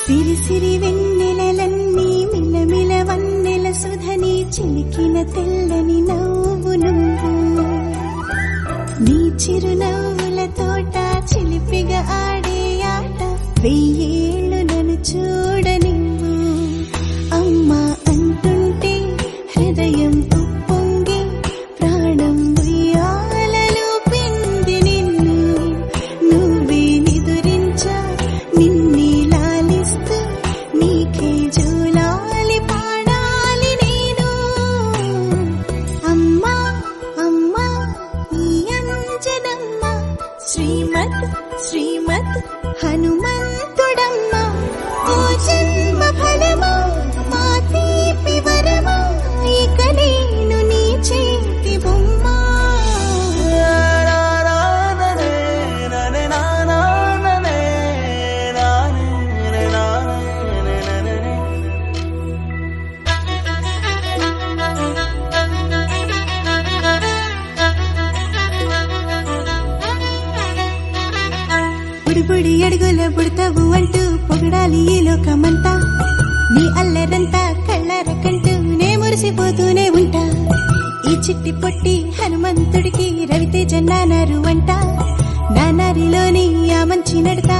సిరి సిరి వెన్నెలలన్నీ మిలమిల వన్నెల సుధని చిలికిన తెల్లని నవ్వు నువ్వు నీ చిరునవ్వుల తోట చిలిపిగా ఆడే ఆట వెయ్యేళ్ళు నన్ను చూడనివ్వు అమ్మా అంటుంటే హృదయం ఉప్పొంగి ప్రాణం ఉయ్యాలలో పిండి నిన్ను నువ్వే నిదురించా నిన్నే లాలిస్తూ నీకే జోలాలి పాడాలి నేను అమ్మా అమ్మా ఈ అంజనమ్మ శ్రీమత్ శ్రీమత్ హనుమంతుడమ్మ ఓ జన్మ ఫలమా మా తీపి వరమా ఇక నేను నీ చేతి బొమ్మ బుడిబుడి అడుగుల బుడతావు అంటూ పొగడాలి ఈ లోకమంతా నీ అల్లరంతా కళ్ళరకంటూ నే మురిసిపోతూనే ఉంటా ఈ చిట్టి పొట్టి హనుమంతుడికి రవితేజ నానారు అంట నానారిలోని ఆ మంచి నడత